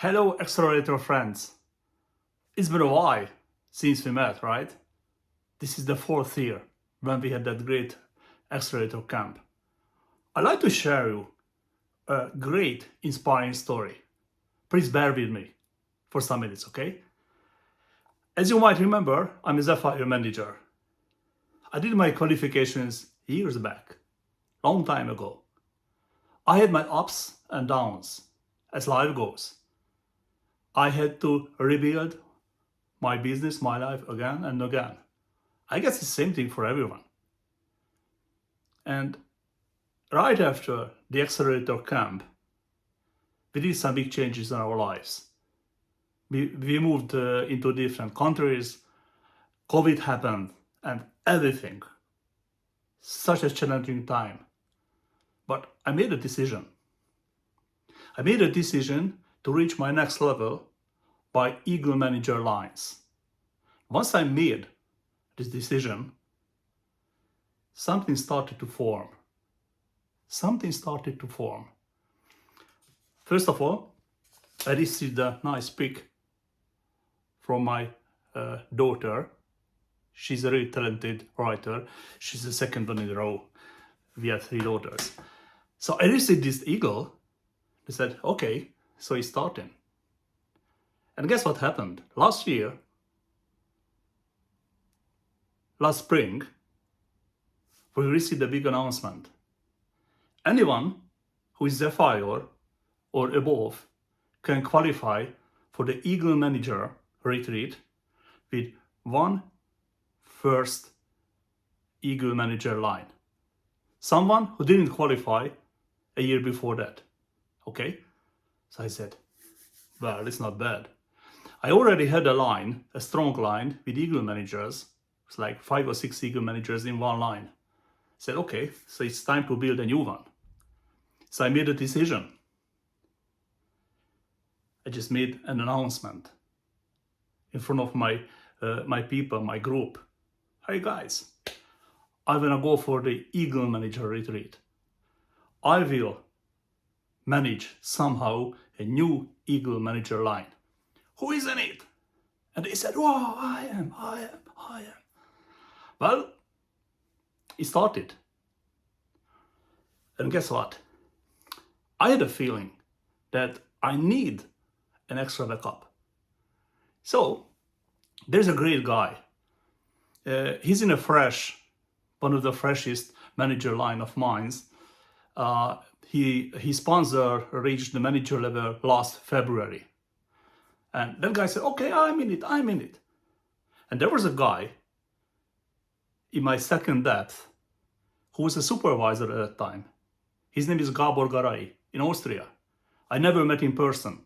Hello, Accelerator friends. It's been a while since we met, right? This is the fourth year when we had that great Accelerator camp. I'd like to share you a great, inspiring story. Please bear with me for some minutes, okay? As you might remember, I'm a Zephyr manager. I did my qualifications years back, long time ago. I had my ups and downs, as life goes. I had to rebuild my business, my life again and again. I guess it's the same thing for everyone. And right after the Accelerator camp, we did some big changes in our lives. We moved into different countries, COVID happened, and everything. Such a challenging time. But I made a decision. I made a decision to reach my next level by Eagle Manager lines. Once I made this decision, something started to form. First of all, I received a nice pic from my daughter. She's a really talented writer. She's the second one in a row. We have 3 daughters. So I received this eagle. They said, okay, so he's starting. And guess what happened? Last spring, we received a big announcement. Anyone who is Zephyr or above can qualify for the Eagle Manager retreat with one first Eagle Manager line. Someone who didn't qualify a year before that. Okay? So I said, well, it's not bad. I already had a strong line with Eagle managers. It's like 5 or 6 Eagle managers in one line. I said, okay, so it's time to build a new one. So I made a decision. I just made an announcement in front of my people, my group. Hey guys, I wanna go for the Eagle Manager retreat. I will manage somehow a new Eagle Manager line. Who is in it? And they said, wow, I am. Well, it started. And guess what? I had a feeling that I need an extra backup. So there's a great guy. He's in one of the freshest manager line of mine. His sponsor reached the manager level last February. And that guy said, okay, I'm in it. And there was a guy in my second depth who was a supervisor at that time. His name is Gabor Garai in Austria. I never met in person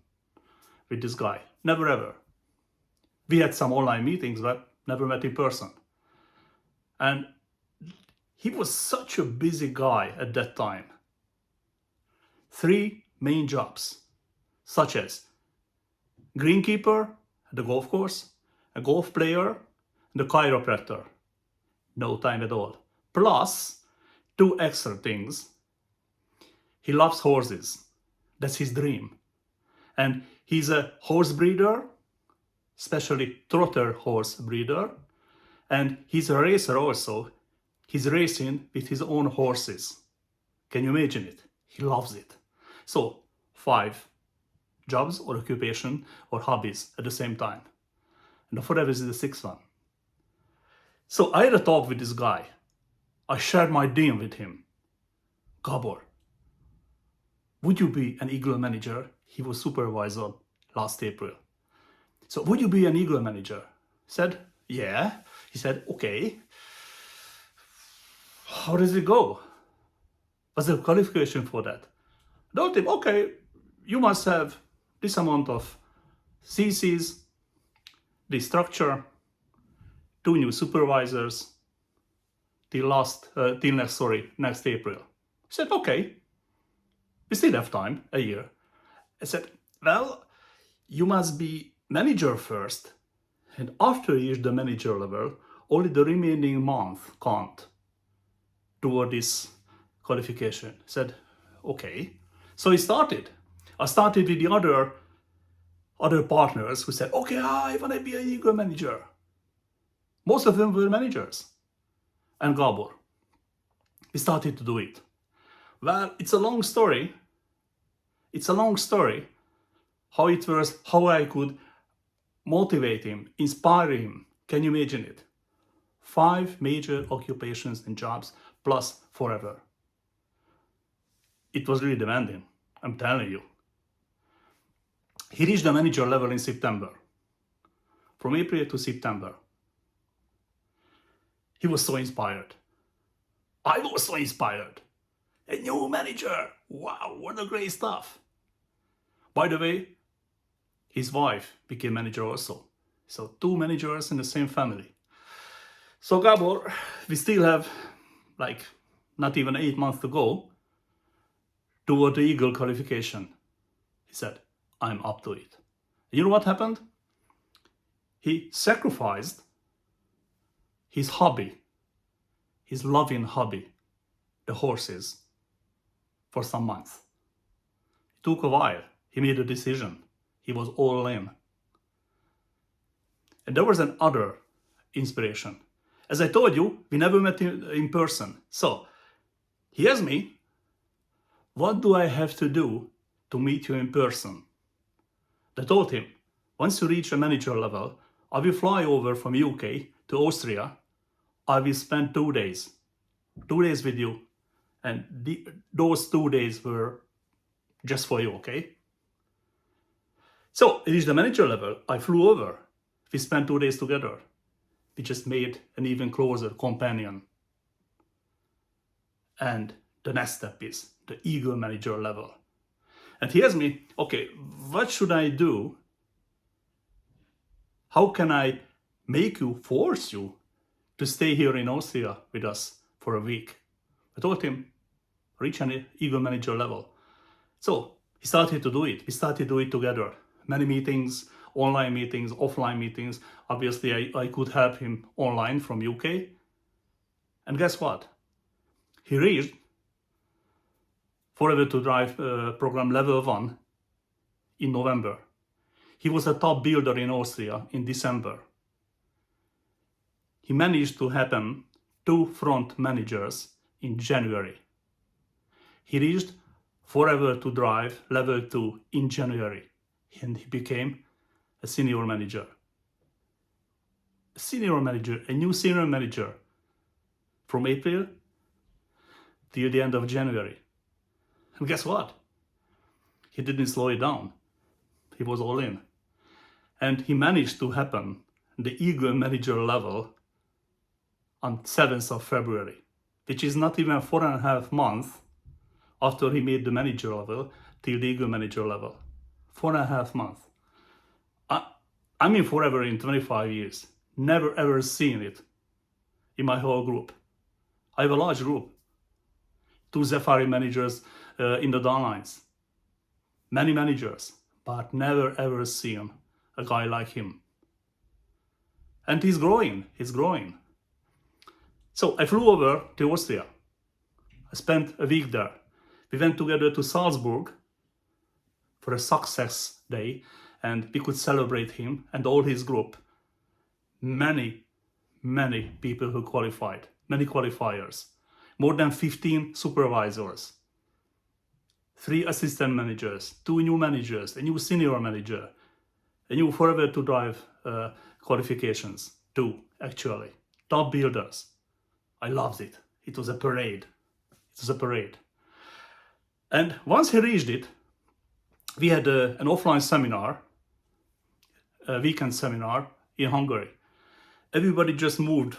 with this guy. Never ever. We had some online meetings, but never met in person. And he was such a busy guy at that time. 3 main jobs, such as greenkeeper at the golf course, a golf player, and a chiropractor. No time at all. Plus 2 extra things. He loves horses. That's his dream. And he's a horse breeder, especially trotter horse breeder. And he's a racer also. He's racing with his own horses. Can you imagine it? He loves it. So 5 jobs or occupation or hobbies at the same time. And the 4th is the 6th one. So I had a talk with this guy. I shared my dream with him. Gabor, would you be an Eagle manager? He was supervisor last April. So would you be an Eagle manager? I said, yeah. He said, okay. How does it go? What's the qualification for that? I told him, okay, you must have this amount of CCs, this structure, 2 new supervisors till next April. He said, okay, we still have time, a year. I said, well, you must be manager first, and after you reach the manager level, only the remaining month count toward this qualification. I said, okay. So I started with the other other partners who said, okay, I want to be an Eagle manager. Most of them were managers. And Gabor, we started to do it. Well, it's a long story. It's a long story how it was, how I could motivate him, inspire him. Can you imagine it? 5 major occupations and jobs plus forever. It was really demanding, I'm telling you. He reached the manager level in September. From April to September. He was so inspired. I was so inspired. A new manager. Wow, what a great stuff. By the way, his wife became manager also. So 2 managers in the same family. So Gabor, we still have like not even 8 months to go toward the Eagle qualification. He said, I'm up to it. You know what happened? He sacrificed his hobby, his loving hobby, the horses, for some months. It took a while. He made a decision. He was all in. And there was another inspiration. As I told you, we never met in person. So he asked me, what do I have to do to meet you in person? I told him, once you reach a manager level, I will fly over from UK to Austria. I will spend 2 days. 2 days with you. And those 2 days were just for you, okay? So, it is the manager level. I flew over. We spent 2 days together. We just made an even closer companion. And the next step is the Eagle manager level. And he asked me, okay, what should I do? How can I make you, force you to stay here in Austria with us for a week? I told him, reach an Eagle manager level. So he started to do it. We started to do it together. Many meetings, online meetings, offline meetings. Obviously, I could help him online from UK. And guess what? He reached Forever to Drive program level 1 in November. He was a top builder in Austria in December. He managed to happen 2 front managers in January. He reached Forever to Drive level 2 in January, and he became a senior manager. A new senior manager from April till the end of January. And guess what? He didn't slow it down. He was all in. And he managed to happen the Eagle manager level on 7th of February, which is not even 4.5 months after he made the manager level till the Eagle manager level. 4.5 months. I'm in Forever in 25 years. Never ever seen it in my whole group. I have a large group. 2 Zephyr managers in the downlines. Many managers, but never ever seen a guy like him. And he's growing. So I flew over to Austria. I spent a week there. We went together to Salzburg for a success day, and we could celebrate him and all his group. Many people who qualified, many qualifiers, more than 15 supervisors, 3 assistant managers, 2 new managers, a new senior manager, a new Forever to Drive qualifications, 2 actually, top builders. I loved it. It was a parade. And once he reached it, we had an offline seminar, a weekend seminar in Hungary. Everybody just moved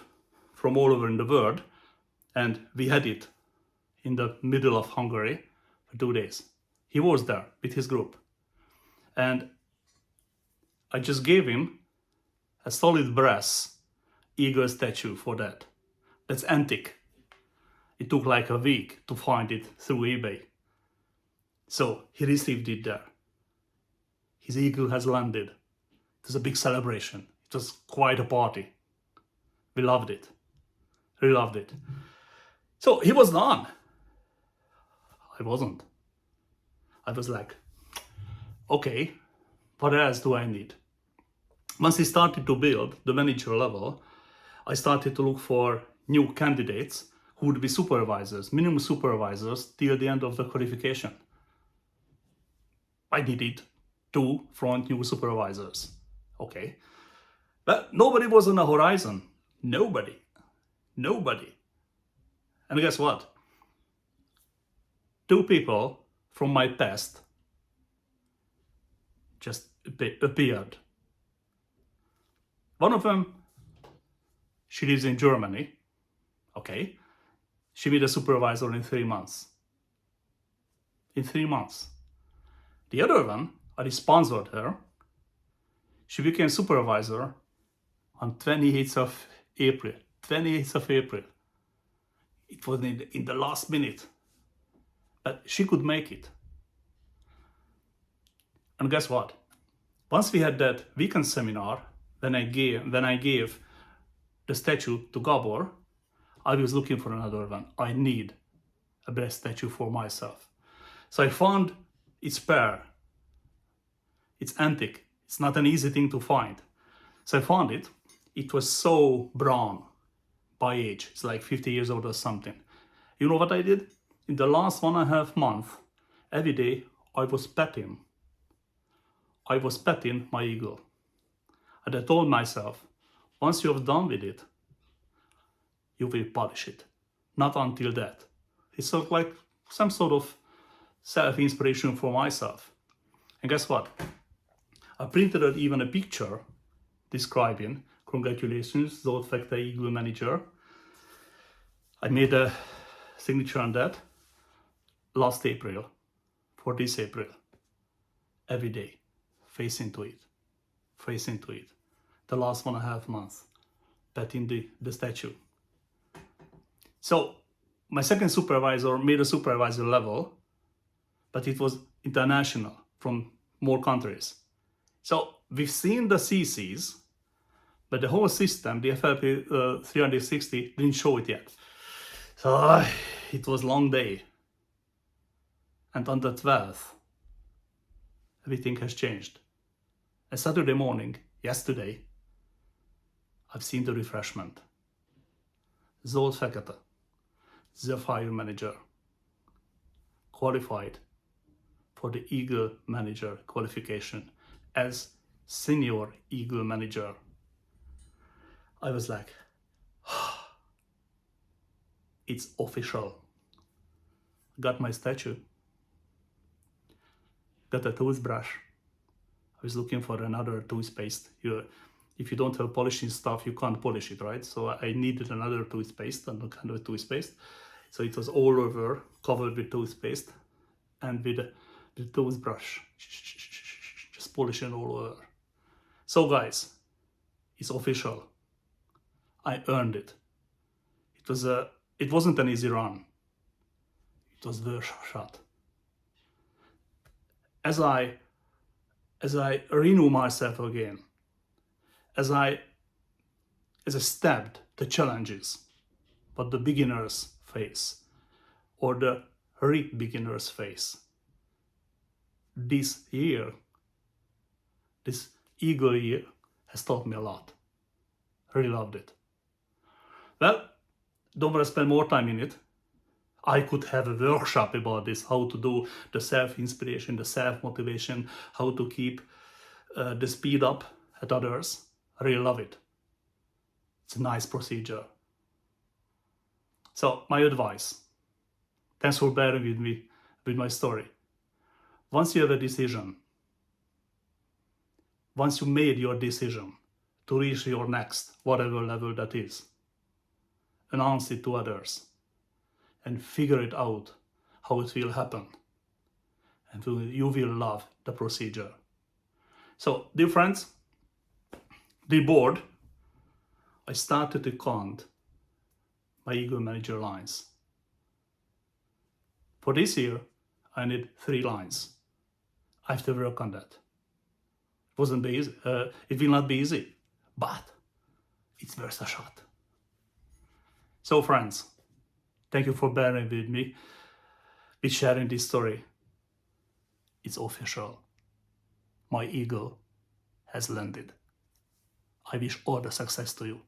from all over in the world, and we had it in the middle of Hungary for 2 days. He was there with his group. And I just gave him a solid brass eagle statue for that. That's antique. It took like a week to find it through eBay. So he received it there. His eagle has landed. It was a big celebration. It was quite a party. We loved it. We loved it. So he was done. I wasn't. I was like, okay, What else do I need? Once I started to build the manager level, I started to look for new candidates who would be supervisors, minimum supervisors, till the end of the qualification. I needed 2 front new supervisors. Okay. But nobody was on the horizon. Nobody. And guess what? 2 people from my past just appeared. One of them, she lives in Germany. Okay. She made a supervisor in 3 months. In 3 months. The other one, I sponsored her. She became supervisor on 28th of April. 28th of April. It was in the last minute. But she could make it. And guess what? Once we had that weekend seminar, when I gave the statue to Gabor, I was looking for another one. I need a breast statue for myself. So I found its pair. It's antique. It's not an easy thing to find. So I found it. It was so brown by age. It's like 50 years old or something. You know what I did? In the last 1.5 months, every day I was petting my eagle. And I told myself, once you have done with it, you will polish it. Not until that. It's sort of like some sort of self-inspiration for myself. And guess what? I printed out even a picture describing, congratulations, Zsolt Fekete Eagle Manager. I made a signature on that last April, for this April. Every day, face into it. The last 1.5 months, petting the statue. So my second supervisor made a supervisor level, but it was international from more countries. So we've seen the CCs, but the whole system, the FLP 360, didn't show it yet. So it was a long day. And on the 12th, everything has changed. And Saturday morning, yesterday, I've seen the refreshment. Zsolt Fekete, the fire manager, qualified for the Eagle Manager qualification as Senior Eagle Manager. I was like, it's official. Got my statue. Got a toothbrush. I was looking for another toothpaste. If you don't have polishing stuff, you can't polish it, right? So I needed another toothpaste, another kind of toothpaste. So it was all over, covered with toothpaste and with the toothbrush. Just polishing all over. So guys, it's official. I earned it. It wasn't an easy run. It was the shot. As I renew myself again, as I stabbed the challenges what the beginners face or the beginners face, this year, this Eagle year has taught me a lot. I really loved it. Well, don't want to spend more time in it. I could have a workshop about this, how to do the self-inspiration, the self-motivation, how to keep the speed up at others. I really love it. It's a nice procedure. So my advice, thanks for bearing with me, with my story. Once you have a decision, once you made your decision to reach your next, whatever level that is, announce it to others and figure it out how it will happen. And you will love the procedure. So, dear friends, dear board, I started to count my Eagle Manager lines. For this year, I need 3 lines. I have to work on that. It wasn't easy. It will not be easy, but it's worth a shot. So friends, thank you for bearing with me, with sharing this story. It's official. my eagle has landed. I wish all the success to you.